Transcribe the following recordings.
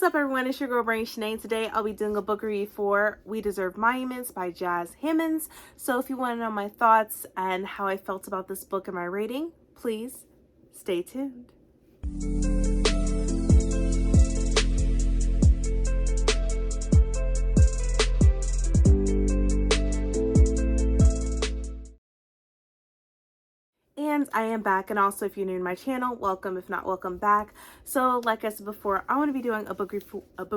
What's up, everyone? It's your girl Brain Shanae. Today I'll be doing a book review for We Deserve Monuments by Hammonds. So if you want to know my thoughts and how I felt about this book and my rating, please stay tuned. And I am back, and also if you're new to my channel, welcome. If not, welcome back. So like I said before, I want to be doing a book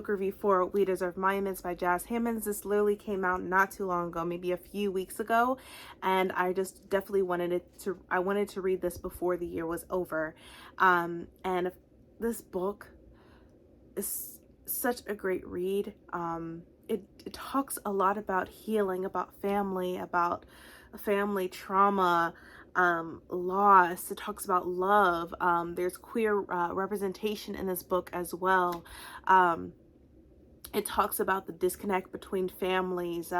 review for We Deserve Monuments by Hammonds. This literally came out not too long ago, maybe a few weeks ago, and I just definitely wanted to read this before the year was over. And this book is such a great read. It talks a lot about healing, about family trauma, loss. It talks about love. There's queer representation in this book as well. It talks about the disconnect between families,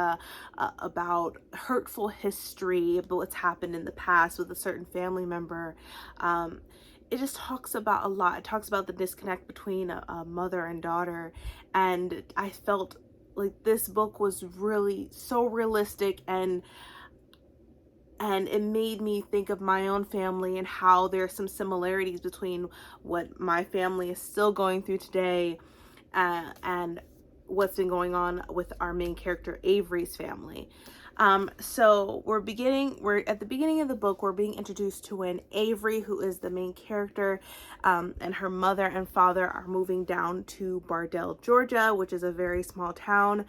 about hurtful history, about what's happened in the past with a certain family member. It just talks about a lot. It talks about the disconnect between a mother and daughter, and I felt like this book was really so realistic, and it made me think of my own family and how there are some similarities between what my family is still going through today and what's been going on with our main character Avery's family. So we're at the beginning of the book. We're being introduced to an Avery, who is the main character, and her mother and father are moving down to Bardell, Georgia, which is a very small town.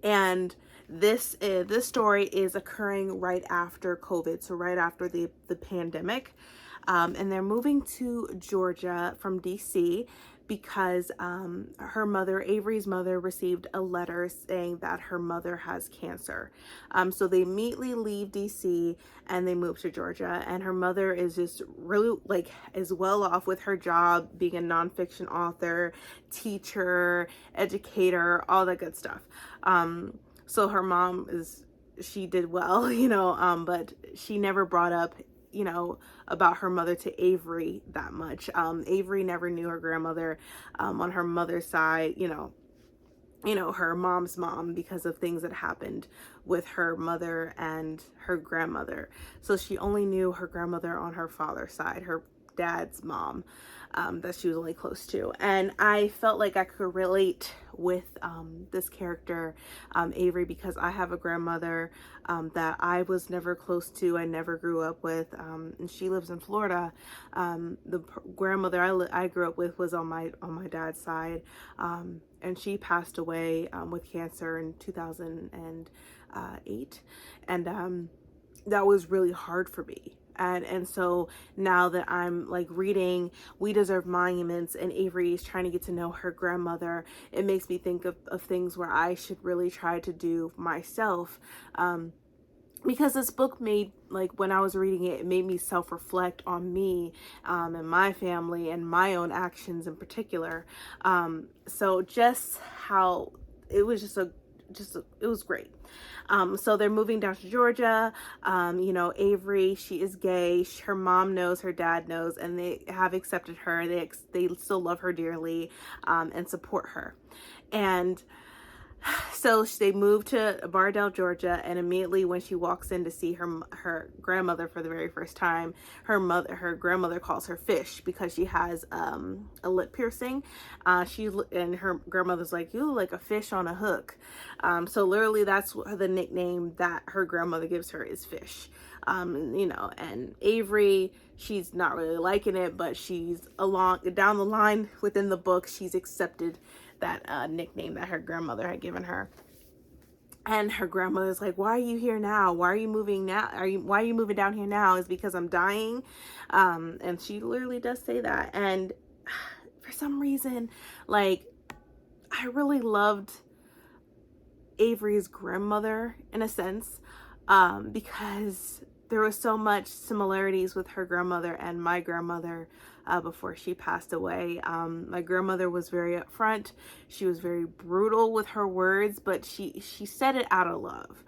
And this story is occurring right after COVID, so right after the pandemic, and they're moving to Georgia from DC because her mother, Avery's mother, received a letter saying that her mother has cancer. So they immediately leave DC and they move to Georgia, and her mother is just really is well off with her job, being a nonfiction author, teacher, educator, all that good stuff. So her mom she did well, but she never brought up, about her mother to Avery that much. Avery never knew her grandmother, on her mother's side, her mom's mom, because of things that happened with her mother and her grandmother. So she only knew her grandmother on her father's side, her dad's mom, that she was only close to. And I felt like I could relate with this character, Avery, because I have a grandmother that I was never close to, I never grew up with, and she lives in Florida. The grandmother I grew up with was on my dad's side, and she passed away with cancer in 2008, and that was really hard for me. And so now that I'm reading We Deserve Monuments and Avery is trying to get to know her grandmother, it makes me think of things where I should really try to do myself. Because this book when I was reading it, it made me self-reflect on me and my family and my own actions in particular. So just how it was it was great. So they're moving down to Georgia. Avery, she is gay. Her mom knows, her dad knows, and they have accepted her. They still love her dearly, and support her. And so they moved to Bardell, Georgia, and immediately when she walks in to see her grandmother for the very first time, her grandmother calls her Fish because she has a lip piercing. And her grandmother's like, "You look like a fish on a hook." So literally that's the nickname that her grandmother gives her, is Fish. And Avery, she's not really liking it, but she's down the line within the book, she's accepted that nickname that her grandmother had given her. And her grandmother's like, "Why are you here now? Why are you moving now? Why are you moving down here now? Is because I'm dying?" And she literally does say that. And for some reason, I really loved Avery's grandmother in a sense, because there was so much similarities with her grandmother and my grandmother before she passed away. My grandmother was very upfront. She was very brutal with her words, but she said it out of love.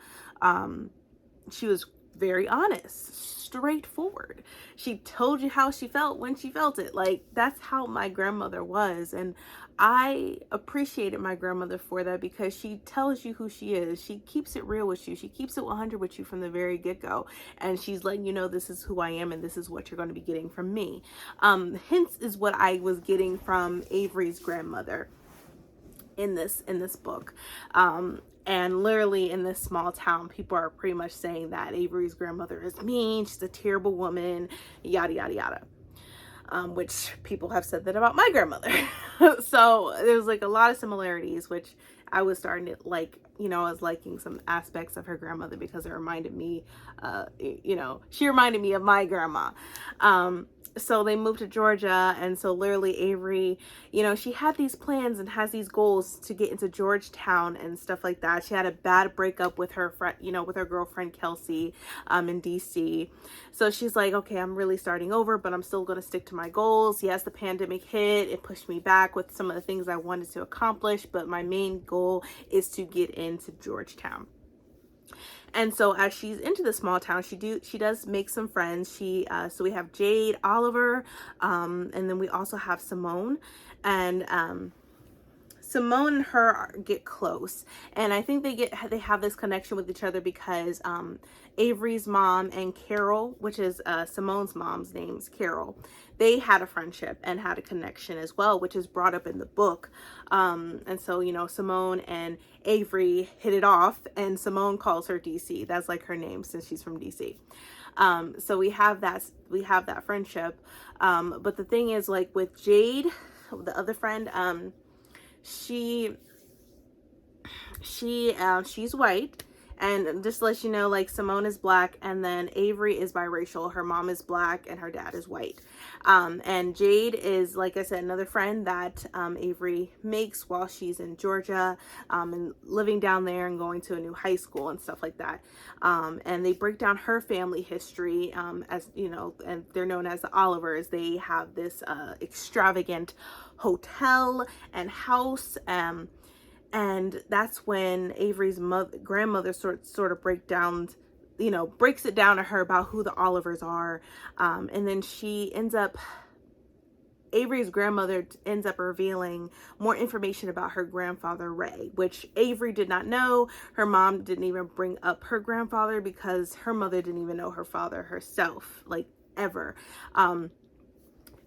She was very honest, straightforward. She told you how she felt when she felt it. Like, that's how my grandmother was. And I appreciated my grandmother for that, because she tells you who she is. She keeps it real with you. She keeps it 100 with you from the very get-go. And she's letting you know, this is who I am and this is what you're going to be getting from me. Hints is what I was getting from Avery's grandmother in this book. And literally in this small town, people are pretty much saying that Avery's grandmother is mean, she's a terrible woman, yada yada yada. Which people have said that about my grandmother. So there's like a lot of similarities, which I was starting to like. I was liking some aspects of her grandmother, because it reminded me, she reminded me of my grandma. So they moved to Georgia, and so literally Avery, she had these plans and has these goals to get into Georgetown and stuff like that. She had a bad breakup with her friend, with her girlfriend Kelsey, in DC. So she's like, okay, I'm really starting over, but I'm still going to stick to my goals. Yes, the pandemic hit. It pushed me back with some of the things I wanted to accomplish, but my main goal is to get into Georgetown. And so as she's into the small town, she does make some friends. So we have Jade, Oliver, and then we also have Simone, and Simone and her get close, and I think they have this connection with each other because Avery's mom and Carol, which is Simone's mom's name's Carol, they had a friendship and had a connection as well, which is brought up in the book. And so, Simone and Avery hit it off, and Simone calls her DC. That's like her name since she's from DC. So we have that friendship. But the thing is, like with Jade, the other friend, she's white. And just to let you know, like, Simone is black, and then Avery is biracial. Her mom is black and her dad is white. And Jade is, like I said, another friend that Avery makes while she's in Georgia, and living down there and going to a new high school and stuff like that. And they break down her family history, as and they're known as the Olivers. They have this extravagant hotel and house, and that's when Avery's grandmother sort of breaks it down to her about who the Olivers are. And then Avery's grandmother ends up revealing more information about her grandfather, Ray, which Avery did not know. Her mom didn't even bring up her grandfather because her mother didn't even know her father herself, like, ever.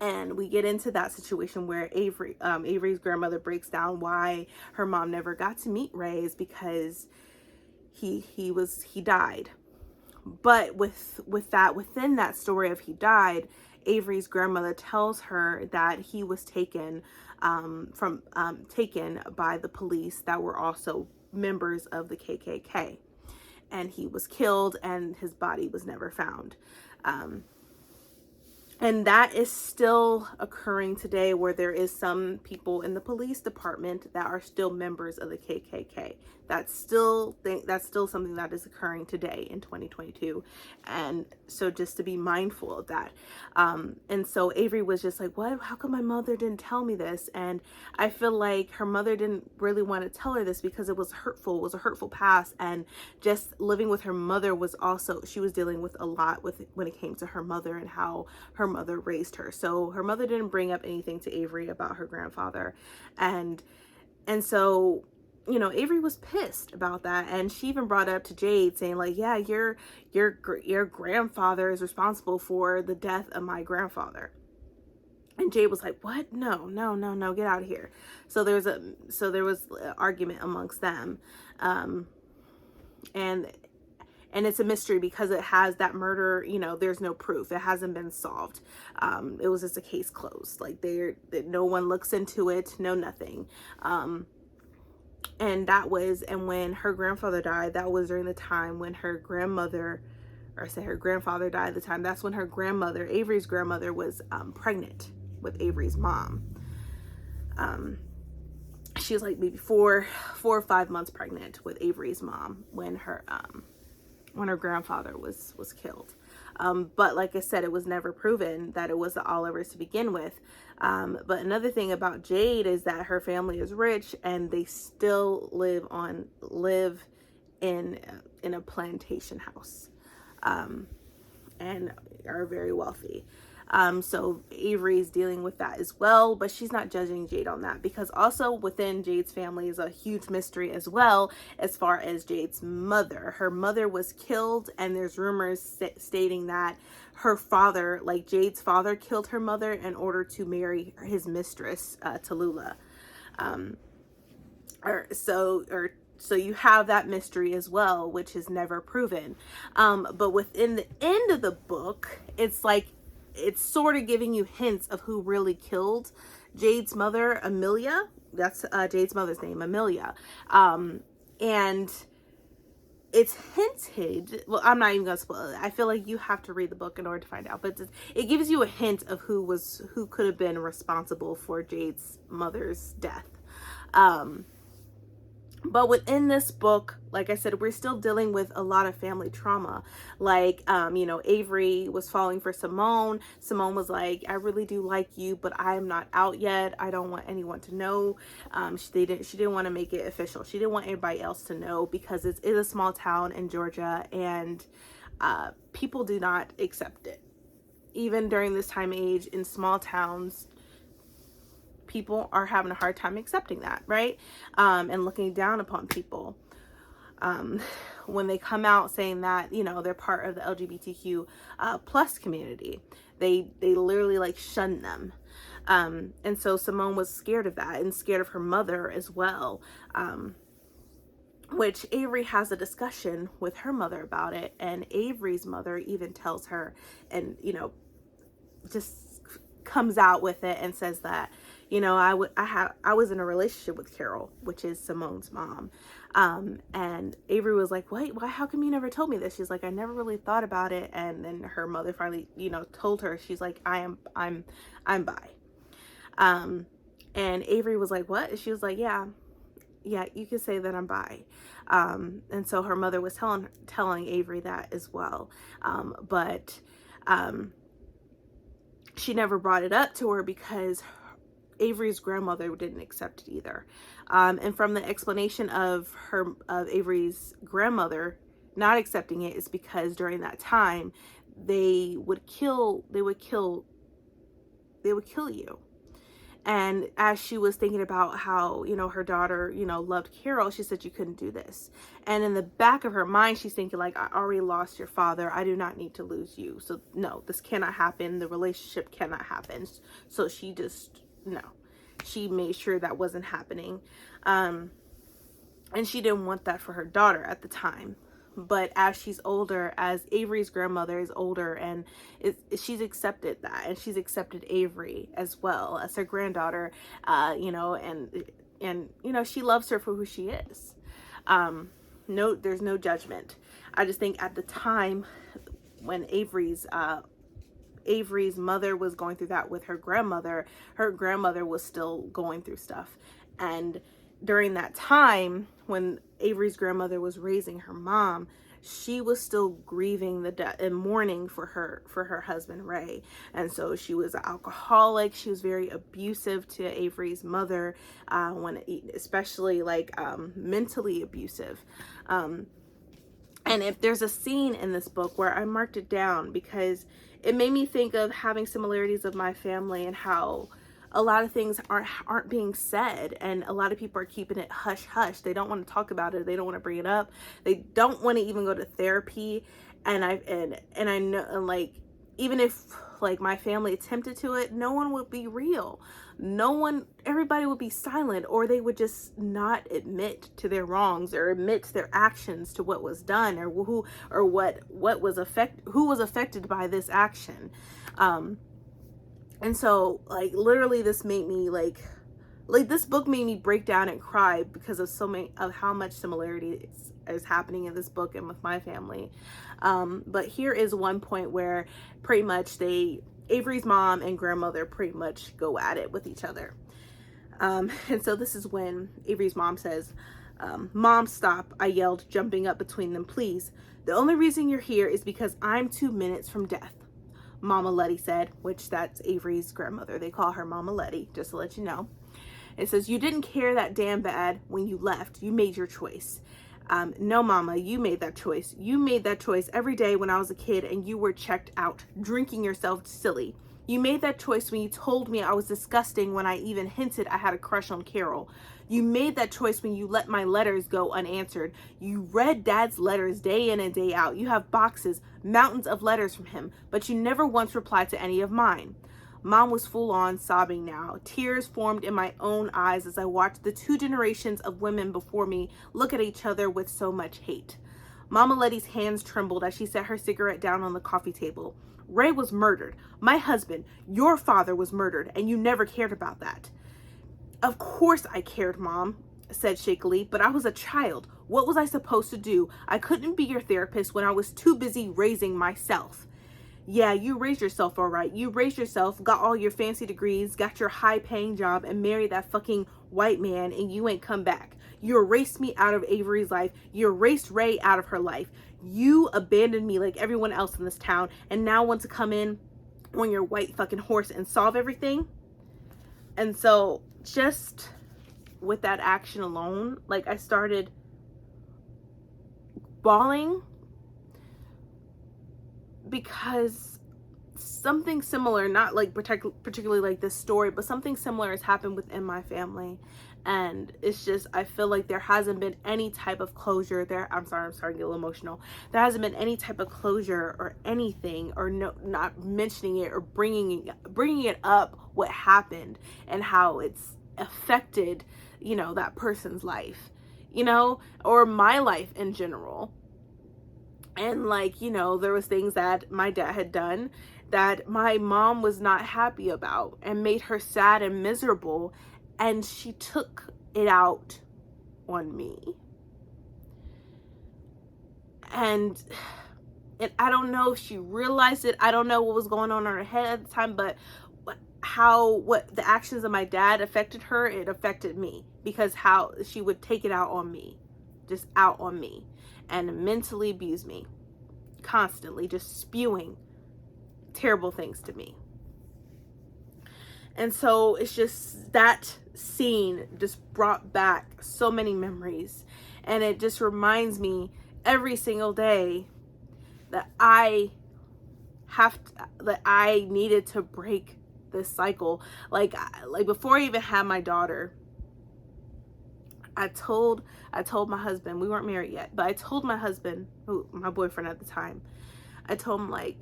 And we get into that situation where Avery's grandmother breaks down why her mom never got to meet Ray, is because he died. But within that story of he died, Avery's grandmother tells her that he was taken by the police that were also members of the KKK, and he was killed, and his body was never found. And that is still occurring today, where there is some people in the police department that are still members of the KKK. That's still something that is occurring today in 2022. And so just to be mindful of that. And so Avery was just like, what? How come my mother didn't tell me this? And I feel like her mother didn't really want to tell her this because it was hurtful. It was a hurtful past. And just living with her mother was also, she was dealing with a lot when it came to her mother and how her mother raised her. So her mother didn't bring up anything to Avery about her grandfather. And so, Avery was pissed about that, and she even brought it up to Jade, saying like, yeah, your grandfather is responsible for the death of my grandfather. And Jade was like, what? No, get out of here. So there was an argument amongst them. And it's a mystery because it has that murder, there's no proof. It hasn't been solved. It was just a case closed. Like, no one looks into it, no nothing. And when her grandfather died, that was during the time when her grandfather died at the time. That's when her grandmother, Avery's grandmother, was pregnant with Avery's mom. She was like maybe 4 or 5 months pregnant with Avery's mom when her grandfather was killed. But like I said, it was never proven that it was the Olivers to begin with. But another thing about Jade is that her family is rich, and they still live in a plantation house. and are very wealthy. So Avery's dealing with that as well, but she's not judging Jade on that, because also within Jade's family is a huge mystery as well, as far as Jade's mother. Her mother was killed, and there's rumors stating that her father, like Jade's father, killed her mother in order to marry his mistress, Tallulah. So you have that mystery as well, which is never proven. But within the end of the book, it's like, it's sort of giving you hints of who really killed Jade's mother, Amelia. That's Jade's mother's name, Amelia. And it's hinted, well, I'm not even gonna spoil it. I feel like you have to read the book in order to find out, but it gives you a hint of who could have been responsible for Jade's mother's death. But within this book, like I said, we're still dealing with a lot of family trauma. Like, Avery was falling for Simone. Simone was like, I really do like you, but I'm not out yet. I don't want anyone to know. She didn't want to make it official. She didn't want anybody else to know, because it is a small town in Georgia, and people do not accept it. Even during this time age in small towns, people are having a hard time accepting that, right? And looking down upon people. When they come out saying that, they're part of the LGBTQ plus community, they literally like shun them. And so Simone was scared of that, and scared of her mother as well. Which Avery has a discussion with her mother about it, and Avery's mother even tells her, and just comes out with it and says that, I was in a relationship with Carol, which is Simone's mom. And Avery was like, why, how come you never told me this? She's like, I never really thought about it. And then her mother finally, told her. She's like, I'm bi. And Avery was like, what? She was like, yeah, you could say that I'm bi. And so her mother was telling Avery that as well. But she never brought it up to her, because Avery's grandmother didn't accept it either. And from the explanation of Avery's grandmother not accepting it, is because during that time they would kill you. And as she was thinking about how, her daughter, loved Carol, she said, you couldn't do this. And in the back of her mind, she's thinking like, I already lost your father. I do not need to lose you. So no, this cannot happen. The relationship cannot happen. So she made sure that wasn't happening. And she didn't want that for her daughter at the time. But as she's older, as Avery's grandmother is older, and she's accepted that, and she's accepted Avery as well as her granddaughter, and she loves her for who she is. There's no judgment. I just think at the time when Avery's mother was going through that with her grandmother was still going through stuff. And during that time, when Avery's grandmother was raising her mom, she was still grieving the death and mourning for her husband, Ray. And so she was an alcoholic. She was very abusive to Avery's mother, especially mentally abusive. And if there's a scene in this book where I marked it down, because it made me think of having similarities of my family, and how a lot of things aren't being said, and a lot of people are keeping it hush hush. They don't want to talk about it. They don't want to bring it up. They don't want to even go to therapy. And I know, and even if my family attempted to it, no one would be real. Everybody would be silent, or they would just not admit to their wrongs, or admit to their actions, to what was done, or who was affected by this action. And so literally this made me this book made me break down and cry, because of how much similarity is happening in this book and with my family. But here is one point where pretty much Avery's mom and grandmother pretty much go at it with each other. And so this is when Avery's mom says, Mom, stop, I yelled, jumping up between them. Please. The only reason you're here is because I'm 2 minutes from death. Mama Letty said, which that's Avery's grandmother. They call her Mama Letty, just to let you know. It says, you didn't care that damn bad when you left. You made your choice. No, mama, you made that choice. You made that choice every day when I was a kid and you were checked out, drinking yourself silly. You made that choice when you told me I was disgusting when I even hinted I had a crush on Carol. You made that choice when you let my letters go unanswered. You read Dad's letters day in and day out. You have boxes, mountains of letters from him, but you never once replied to any of mine. Mom was full on sobbing now. Tears formed in my own eyes as I watched the 2 generations of women before me look at each other with so much hate. Mama Letty's hands trembled as she set her cigarette down on the coffee table. Ray was murdered. My husband, your father, was murdered, and you never cared about that. Of course I cared, Mom said shakily, but I was a child. What was I supposed to do? I couldn't be your therapist when I was too busy raising myself. Yeah, you raised yourself all right. You raised yourself, got all your fancy degrees, got your high-paying job, and married that fucking white man, and you ain't come back. You erased me out of Avery's life. You erased Ray out of her life. You abandoned me like everyone else in this town, and now want to come in on your white fucking horse and solve everything? And so, just with that action alone, like, I started bawling because something similar, not like particularly like this story, but something similar has happened within my family. And it's just, I feel like there hasn't been any type of closure there. I'm starting to get a little emotional. There hasn't been any type of closure or anything, or no, not mentioning it or bringing it up, what happened and how it's affected, you know, that person's life, you know, or my life in general. And like, you know, there was things that my dad had done that my mom was not happy about and made her sad and miserable. And she took it out on me. And I don't know if she realized it. I don't know what was going on in her head at the time, but what the actions of my dad affected her, it affected me, because how she would take it out on me, just out on me, and mentally abuse me constantly, just spewing terrible things to me. And so it's just, that scene just brought back so many memories, and it just reminds me every single day that I needed to break this cycle. Like before I even had my daughter, I told my husband, we weren't married yet, but I told my husband, my boyfriend at the time, I told him, like,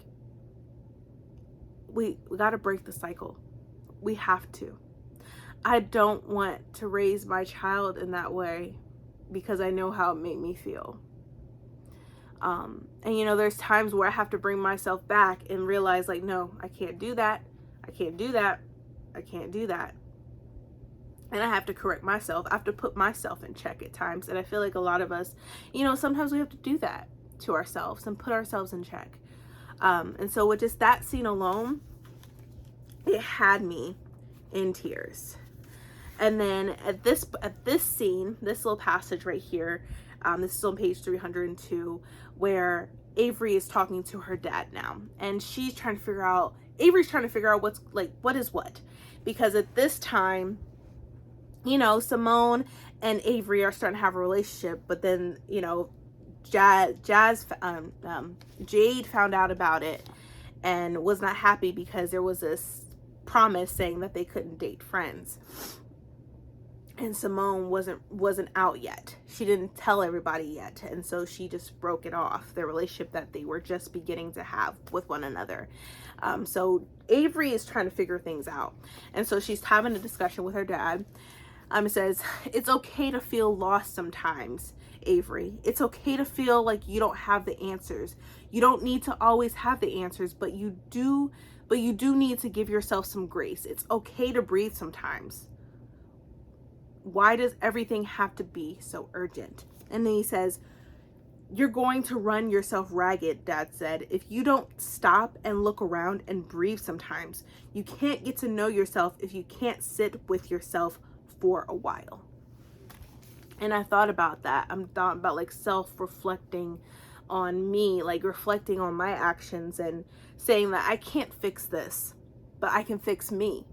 we got to break the cycle. We have to. I don't want to raise my child in that way, because I know how it made me feel. And you know, there's times where I have to bring myself back and realize, like, no, I can't do that. I can't do that. I can't do that. And I have to correct myself. I have to put myself in check at times. And I feel like a lot of us, you know, sometimes we have to do that to ourselves and put ourselves in check. And so with just that scene alone, it had me in tears. And then at this scene, this little passage right here, this is on page 302, where Avery is talking to her dad now. And Avery's trying to figure out what is what. Because at this time, you know, Simone and Avery are starting to have a relationship, but then, you know, Jade found out about it and was not happy because there was this promise saying that they couldn't date friends. And Simone wasn't out yet. She didn't tell everybody yet. And so she just broke it off, the relationship that they were just beginning to have with one another. So Avery is trying to figure things out. And so she's having a discussion with her dad. It says, it's okay to feel lost sometimes, Avery. It's okay to feel like you don't have the answers. You don't need to always have the answers, but you do need to give yourself some grace. It's okay to breathe sometimes. Why does everything have to be so urgent? And then he says, you're going to run yourself ragged, Dad said, if you don't stop and look around and breathe sometimes. You can't get to know yourself if you can't sit with yourself for a while. And I thought about that. I'm thought about like self-reflecting on me, like reflecting on my actions and saying that I can't fix this, but I can fix me.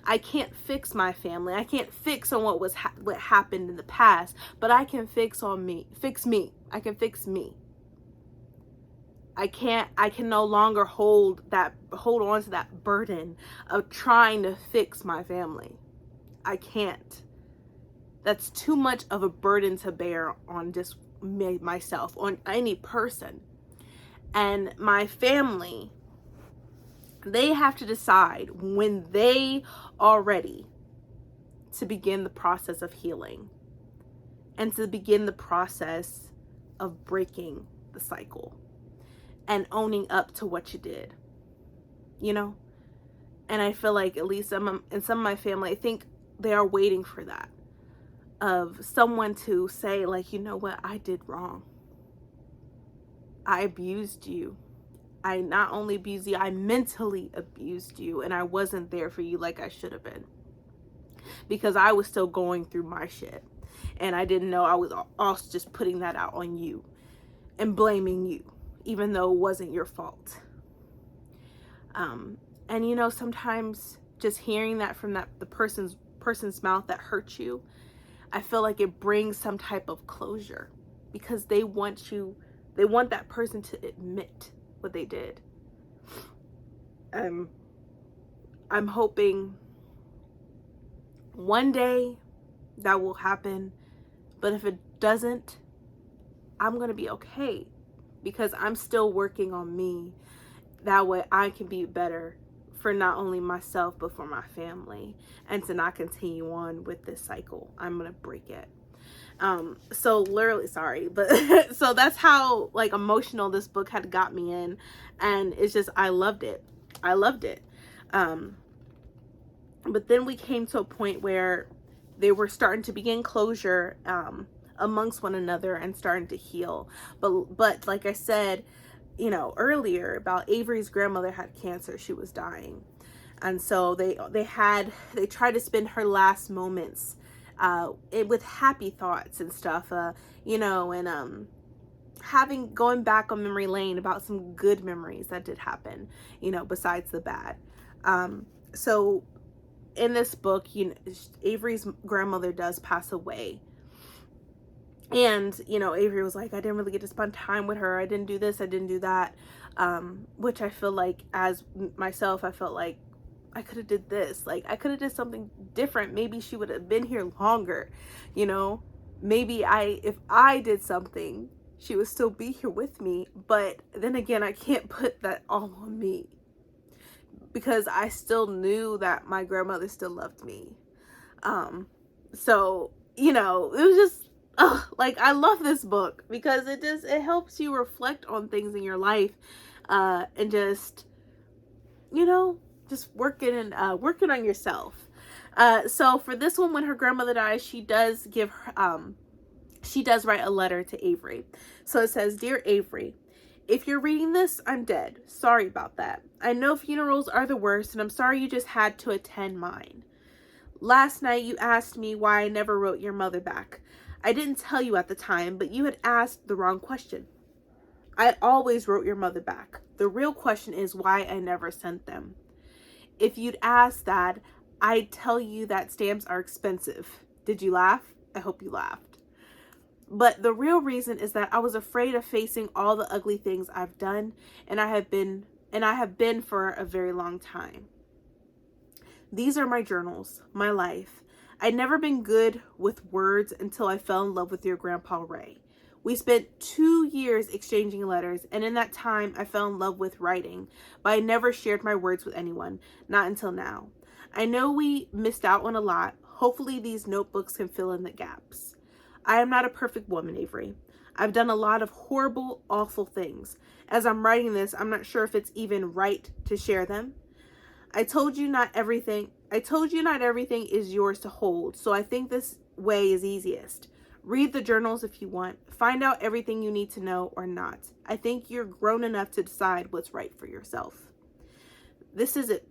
I can't fix my family. I can't fix on what happened in the past, but I can fix me. I can fix me. I can no longer hold on to that burden of trying to fix my family. I can't. That's too much of a burden to bear on just myself, on any person. And my family, they have to decide when they are ready to begin the process of healing and to begin the process of breaking the cycle and owning up to what you did, you know? And I feel like at least in some of my family, I think they are waiting for that, of someone to say, like, you know what, I did wrong. I abused you. I not only abused you, I mentally abused you, and I wasn't there for you like I should have been, because I was still going through my shit, and I didn't know I was also just putting that out on you and blaming you, even though it wasn't your fault. And you know, sometimes just hearing that from the person's mouth that hurt you, I feel like it brings some type of closure, because they want that person to admit what they did. I'm hoping one day that will happen, but if it doesn't, I'm gonna be okay, because I'm still working on me. That way I can be better for not only myself, but for my family, and to not continue on with this cycle. I'm gonna break it. So literally, sorry, but so that's how like emotional this book had got me in, and it's just, I loved it. But then we came to a point where they were starting to begin closure amongst one another and starting to heal. But like I said, you know, earlier, about Avery's grandmother had cancer. She was dying. And so they tried to spend her last moments with happy thoughts and stuff, you know, and going back on memory lane about some good memories that did happen, you know, besides the bad. So in this book, you know, Avery's grandmother does pass away. And, you know, Avery was like, I didn't really get to spend time with her. I didn't do this. I didn't do that. Which I feel like, as myself, I felt like I could have did this. Like, I could have did something different. Maybe she would have been here longer, you know. Maybe if I did something, she would still be here with me. But then again, I can't put that all on me, because I still knew that my grandmother still loved me. So, you know, it was just, like, I love this book because it helps you reflect on things in your life, and just, you know, just working on yourself. So for this one, when her grandmother dies, she does write a letter to Avery. So it says, Dear Avery, if you're reading this, I'm dead. Sorry about that. I know funerals are the worst, and I'm sorry you just had to attend mine. Last night you asked me why I never wrote your mother back. I didn't tell you at the time, but you had asked the wrong question. I always wrote your mother back. The real question is why I never sent them. If you'd asked that, I'd tell you that stamps are expensive. Did you laugh? I hope you laughed. But the real reason is that I was afraid of facing all the ugly things I've done, and I have been for a very long time. These are my journals, my life. I'd never been good with words until I fell in love with your Grandpa Ray. We spent 2 years exchanging letters, and in that time I fell in love with writing, but I never shared my words with anyone, not until now. I know we missed out on a lot. Hopefully these notebooks can fill in the gaps. I am not a perfect woman, Avery. I've done a lot of horrible, awful things. As I'm writing this, I'm not sure if it's even right to share them. I told you not everything is yours to hold, so I think this way is easiest. Read the journals if you want. Find out everything you need to know or not. I think you're grown enough to decide what's right for yourself. This is it,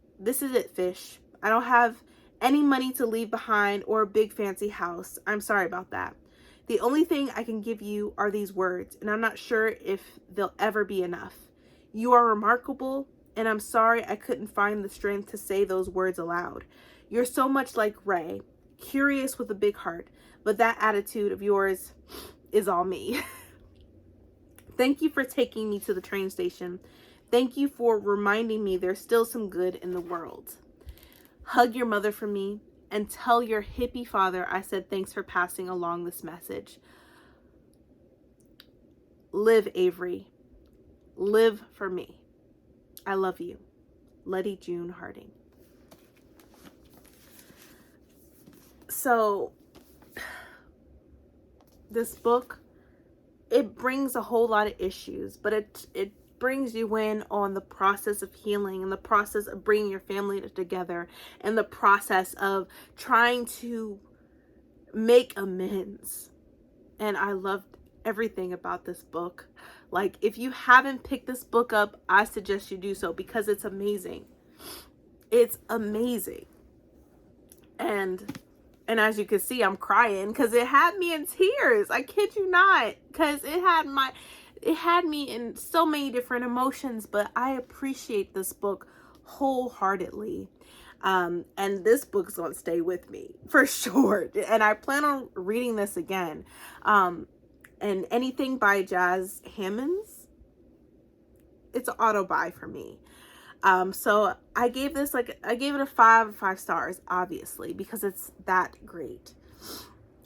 fish. I don't have any money to leave behind or a big fancy house. I'm sorry about that. The only thing I can give you are these words, and I'm not sure if they'll ever be enough. You are remarkable, and I'm sorry I couldn't find the strength to say those words aloud. You're so much like Ray, curious with a big heart, but that attitude of yours is all me. Thank you for taking me to the train station. Thank you for reminding me there's still some good in the world. Hug your mother for me and tell your hippie father I said thanks for passing along this message. Live, Avery. Live for me. I love you. Letty June Harding. So, this book, it brings a whole lot of issues, but it brings you in on the process of healing and the process of bringing your family together and the process of trying to make amends. And I loved everything about this book. Like, if you haven't picked this book up, I suggest you do so because it's amazing. It's amazing. And as you can see, I'm crying because it had me in tears. I kid you not, because it had me in so many different emotions, but I appreciate this book wholeheartedly. And this book's gonna stay with me for sure. And I plan on reading this again. And anything by Jazz Hammonds, it's an auto buy for me. So I gave it a 5 stars, obviously, because it's that great.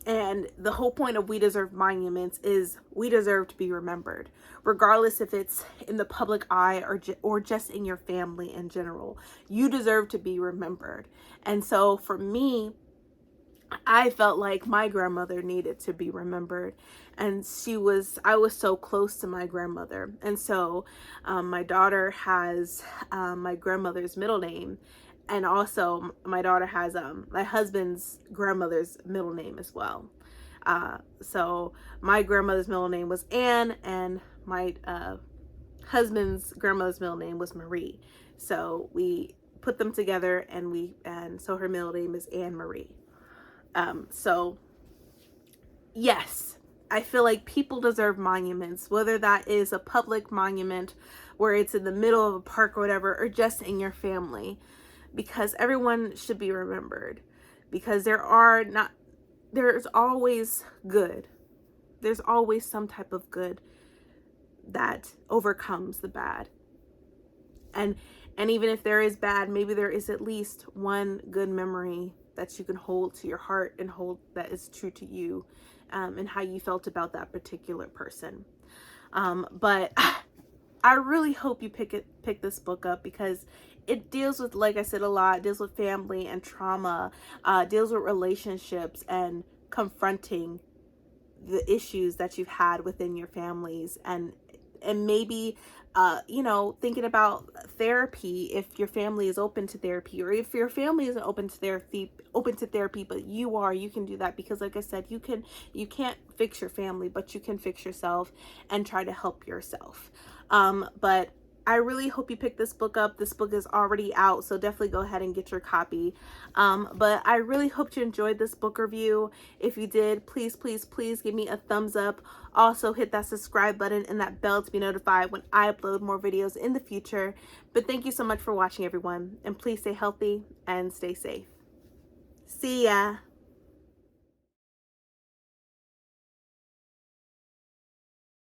And the whole point of We Deserve Monuments is we deserve to be remembered, regardless if it's in the public eye or just in your family in general. You deserve to be remembered. And so for me, I felt like my grandmother needed to be remembered, and I was so close to my grandmother. And so my daughter has my grandmother's middle name, and also my daughter has my husband's grandmother's middle name as well. So my grandmother's middle name was Anne, and my husband's grandmother's middle name was Marie. So we put them together, and so her middle name is Anne Marie. So yes, I feel like people deserve monuments, whether that is a public monument where it's in the middle of a park or whatever, or just in your family, because everyone should be remembered, because there's always good. There's always some type of good that overcomes the bad. And even if there is bad, maybe there is at least one good memory that you can hold to your heart and hold that is true to you, and how you felt about that particular person. But I really hope you pick this book up, because it deals with, like I said, a lot. It deals with family and trauma, deals with relationships and confronting the issues that you've had within your families, and maybe thinking about therapy if your family is open to therapy, or if your family isn't open to therapy, but you can do that, because like I said, you can't fix your family, but you can fix yourself and try to help yourself. But I really hope you pick this book up. This book is already out, so definitely go ahead and get your copy. But I really hope you enjoyed this book review. If you did, please, please, please give me a thumbs up. Also, hit that subscribe button and that bell to be notified when I upload more videos in the future. But thank you so much for watching, everyone. And please stay healthy and stay safe. See ya.